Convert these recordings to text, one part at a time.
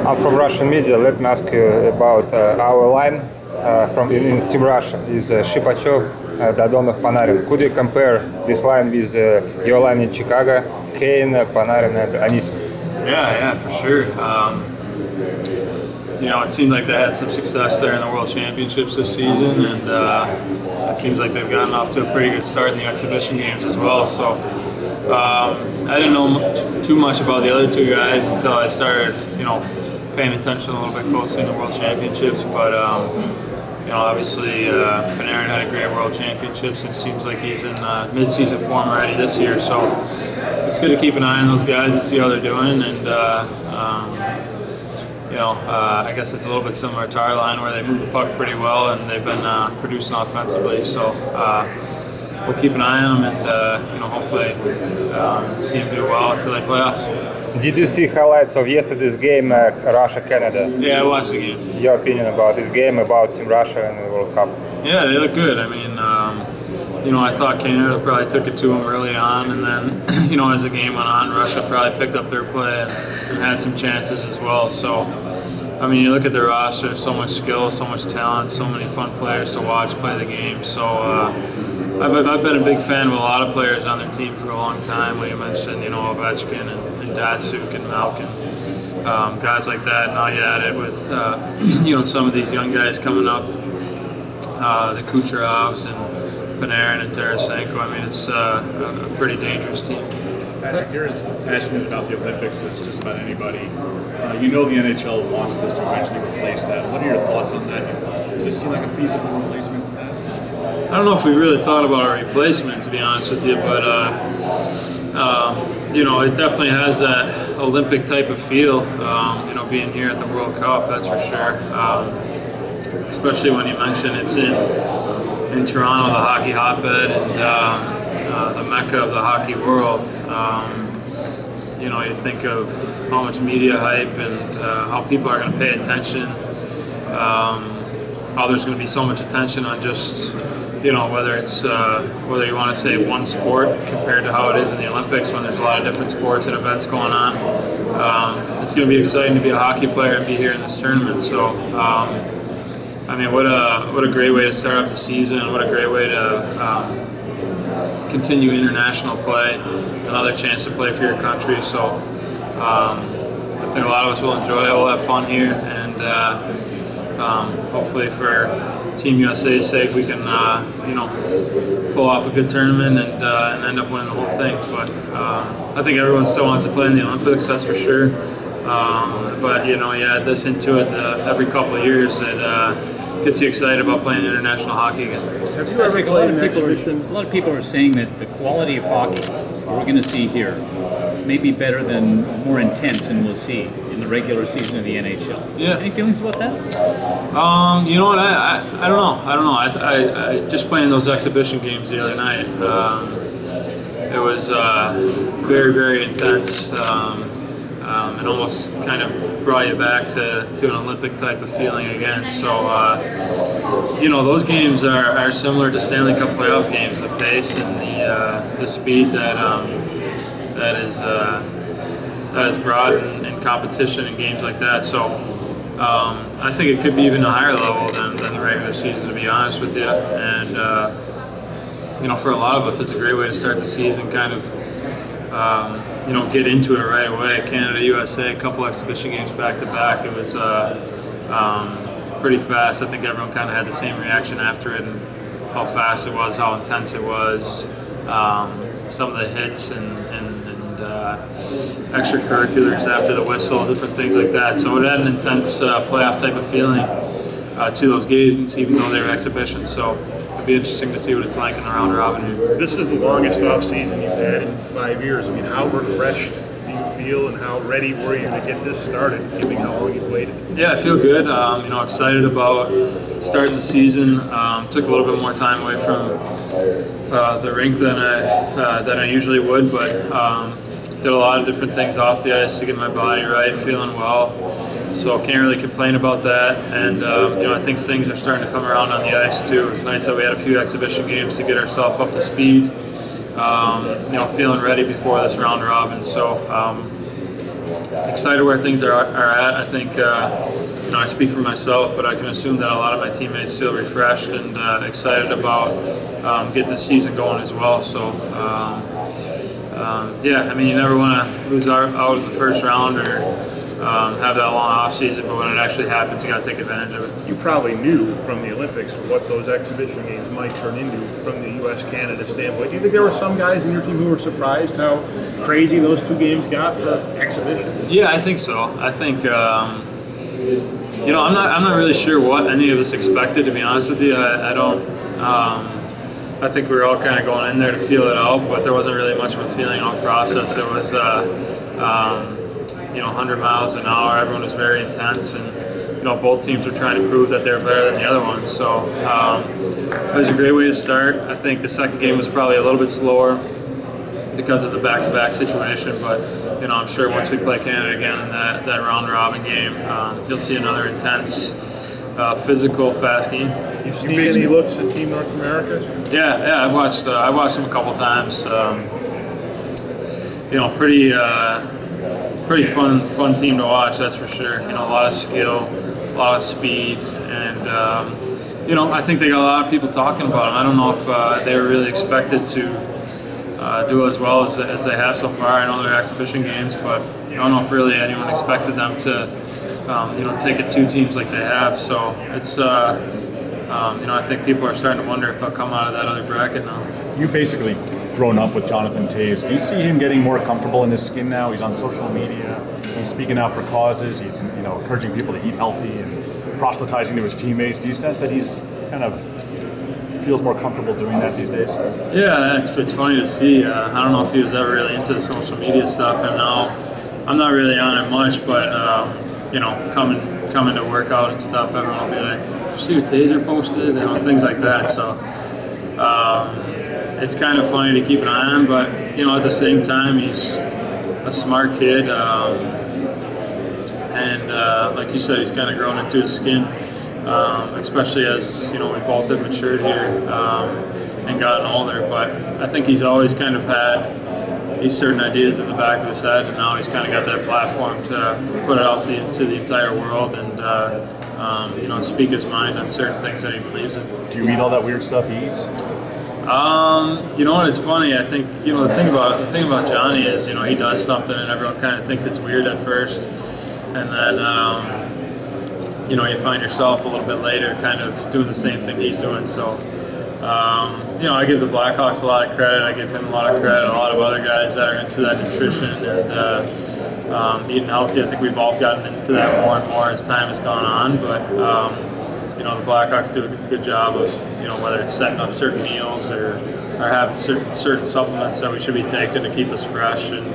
I'm from Russian media. Let me ask you about our line from in Team Russia is Shipachev, Dadonov, Panarin. Could you compare this line with your line in Chicago, Kane, Panarin, and Anisimov? Yeah, for sure. You know, it seemed like they had some success there in the World Championships this season, and it seems like they've gotten off to a pretty good start in the exhibition games as well. So I didn't know too much about the other two guys until I started, you know, paying attention a little bit closely in the World Championships. But you know, obviously Panarin had a great World Championships. It seems like he's in mid-season form already this year. So it's good to keep an eye on those guys and see how they're doing. And you know, I guess it's a little bit similar to our line where they move the puck pretty well and they've been producing offensively. So we'll keep an eye on them and you know, hopefully see them do well until they play us. Did you see highlights of yesterday's game, Russia-Canada? Yeah, I watched the game. Your opinion about this game, about Team Russia and the World Cup? Yeah, they look good. I mean, you know, I thought Canada probably took it to them early on, and then, you know, as the game went on, Russia probably picked up their play and had some chances as well. So, I mean, you look at their roster, so much skill, so much talent, so many fun players to watch play the game. So I've been a big fan of a lot of players on their team for a long time. When you mentioned, you know, Ovechkin and Datsuk and Malkin, guys like that. Now you add it with, you know, some of these young guys coming up, the Kucherovs and Panarin and Tarasenko. I mean, it's a pretty dangerous team. Patrick, you're as passionate about the Olympics as just about anybody. You know the NHL wants this to eventually replace that. What are your thoughts on that? Does this seem like a feasible replacement to that? I don't know if we really thought about a replacement, to be honest with you, but you know, it definitely has that Olympic type of feel, you know, being here at the World Cup, that's for sure. Especially when you mention it's in Toronto, the hockey hotbed, and the mecca of the hockey world. You know, you think of how much media hype and how people are going to pay attention, how there's going to be so much attention on just, you know, whether it's whether you want to say one sport compared to how it is in the Olympics when there's a lot of different sports and events going on. It's going to be exciting to be a hockey player and be here in this tournament. So, I mean, what a great way to start off the season. What a great way to continue international play. Another chance to play for your country. So, I think a lot of us will enjoy it. We'll have fun here, and hopefully for Team USA's sake, we can, you know, pull off a good tournament and end up winning the whole thing. But I think everyone still wants to play in the Olympics, that's for sure. But you know, you add this into it every couple of years, it gets you excited about playing international hockey again. Have you ever played an exhibition? A lot of people are saying that the quality of hockey we're going to see here may be better than, more intense than we'll see in the regular season of the NHL. Yeah. Any feelings about that? You know what? I don't know. I don't know. I just playing those exhibition games the other night. It was very, very intense. It almost kind of brought you back to an Olympic type of feeling again. So, you know, those games are similar to Stanley Cup playoff games. The pace and the speed that is brought in competition in games like that. So, I think it could be even a higher level than the regular season, to be honest with you. And you know, for a lot of us, it's a great way to start the season, kind of. You know, get into it right away. Canada, USA, a couple exhibition games back to back. It was pretty fast. I think everyone kind of had the same reaction after it, and how fast it was, how intense it was, some of the hits and extracurriculars after the whistle, different things like that. So it had an intense playoff type of feeling to those games, even though they were exhibitions. So it'd be interesting to see what it's like in the round robin here. This is the longest off season you've had in 5 years. I mean, how refreshed do you feel, and how ready were you to get this started, given how long you've waited? Yeah, I feel good. You know, excited about starting the season. Took a little bit more time away from the rink than I usually would, but did a lot of different things off the ice to get my body right, feeling well. So can't really complain about that. And you know, I think things are starting to come around on the ice too. It's nice that we had a few exhibition games to get ourselves up to speed. feeling ready before this round robin. So excited where things are at. I think I speak for myself, but I can assume that a lot of my teammates feel refreshed and excited about getting the season going as well. So yeah, I mean, you never want to lose out of the first round or have that long off season, but when it actually happens, you got to take advantage of it. You probably knew from the Olympics what those exhibition games might turn into from the U.S.-Canada standpoint. Do you think there were some guys in your team who were surprised how crazy those two games got for exhibitions? Yeah, I think so. I think I'm not really sure what any of us expected, to be honest with you. I don't. I think we were all kind of going in there to feel it out, but there wasn't really much of a feeling out process. It was 100 miles an hour. Everyone was very intense, and both teams were trying to prove that they were better than the other one. So it was a great way to start. I think the second game was probably a little bit slower because of the back-to-back situation, but I'm sure once we play Canada again in that round-robin game, you'll see another intense, physical, fast game. You sneak any looks at Team North America? Yeah, I've watched them a couple times. Pretty fun team to watch, that's for sure. A lot of skill, a lot of speed, and I think they got a lot of people talking about them. I don't know if they were really expected to do as well as they have so far. I know they're exhibition games, but I don't know if really anyone expected them to take it two teams like they have. So it's I think people are starting to wonder if they'll come out of that other bracket now. You basically grown up with Jonathan Toews. Do you see him getting more comfortable in his skin now? He's on social media. He's speaking out for causes. He's encouraging people to eat healthy and proselytizing to his teammates. Do you sense that he's kind of feels more comfortable doing that these days? Yeah, it's funny to see. I don't know if he was ever really into the social media stuff, and now I'm not really on it much. But coming to work out and stuff, everyone will be like, "You see what Taser posted?" Things like that. So it's kind of funny to keep an eye on, but at the same time, he's a smart kid, and like you said, he's kind of grown into his skin, especially as we both have matured here and gotten older. But I think he's always kind of had these certain ideas in the back of his head, and now he's kind of got that platform to put it out to the entire world and speak his mind on certain things that he believes in. Do you eat all that weird stuff he eats? It's funny. I think the thing about Johnny is he does something and everyone kind of thinks it's weird at first, and then you find yourself a little bit later kind of doing the same thing he's doing. So I give the Blackhawks a lot of credit. I give him a lot of credit. A lot of other guys that are into that nutrition and eating healthy. I think we've all gotten into that more and more as time has gone on. But the Blackhawks do a good job of whether it's setting up certain meals or having certain supplements that we should be taking to keep us fresh and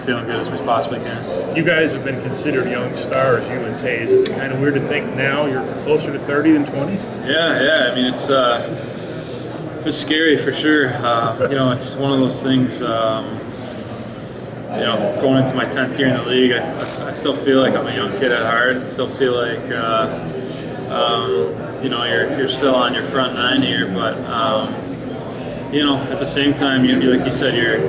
feeling good as we possibly can. You guys have been considered young stars, you and Taze. Is it kind of weird to think now you're closer to 30 than 20? Yeah. I mean, it's scary for sure. It's one of those things. Going into my 10th year in the league, I still feel like I'm a young kid at heart. I still feel like you're still on your front nine here, but at the same time, like you said, you're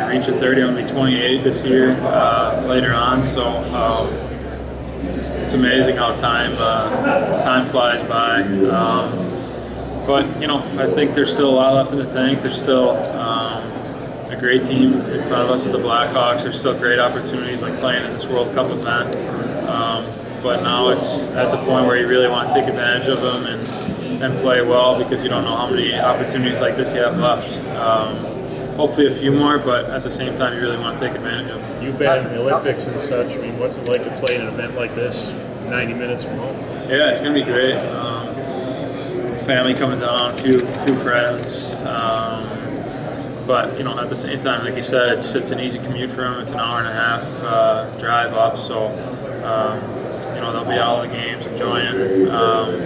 reaching 30. I'm gonna be 28 this year later on, so it's amazing how time flies by. But I think there's still a lot left in the tank. There's still a great team in front of us with the Blackhawks. There's still great opportunities like playing in this World Cup event. But now it's at the point where you really want to take advantage of them and play well, because you don't know how many opportunities like this you have left. Hopefully a few more, but at the same time you really want to take advantage of them. You've been in the Olympics and such. I mean, what's it like to play in an event like this 90 minutes from home? Yeah, it's going to be great. Family coming down, a few friends. But at the same time, like you said, it's an easy commute for them. It's an hour and a half drive up, so they'll be all the games, enjoying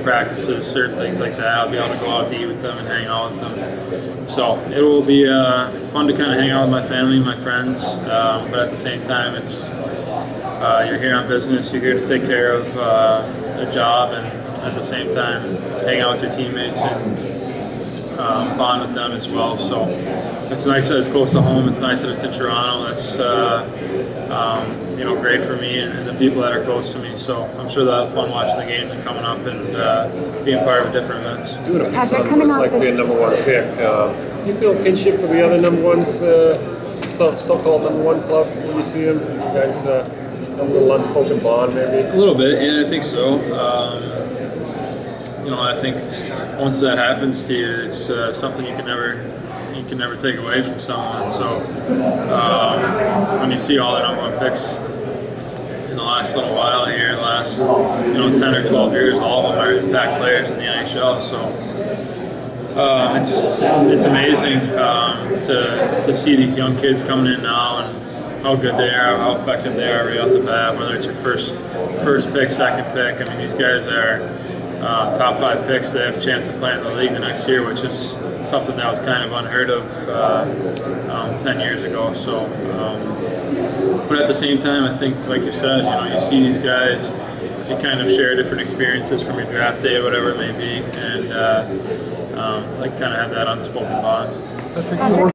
practices, certain things like that. I'll be able to go out to eat with them and hang out with them. So it will be fun to kind of hang out with my family and my friends. But at the same time, it's you're here on business. You're here to take care of a job, and at the same time, hang out with your teammates and bond with them as well. So it's nice that it's close to home. It's nice that it's in Toronto. That's you know, great for me and the people that are close to me. So I'm sure they'll have fun watching the games and coming up and being part of different events. Doing a piece on what's likely a #1 pick. Do you feel kinship with the other #1s, so-called #1 club when you see them? You guys have a little unspoken bond, maybe? A little bit, yeah, I think so. You know, I think once that happens to you, it's something you can never take away from someone. So when you see all the #1 picks in the last little while here, last 10 or 12 years, all of them are impact players in the NHL. So it's amazing to see these young kids coming in now and how good they are, how effective they are right off the bat. Whether it's your first pick, second pick, I mean, these guys are top 5 picks. They have a chance to play in the league the next year, which is something that was kind of unheard of 10 years ago. So, but at the same time, I think, like you said, you see these guys, you kind of share different experiences from your draft day, whatever it may be, and like kind of have that unspoken bond. Patrick,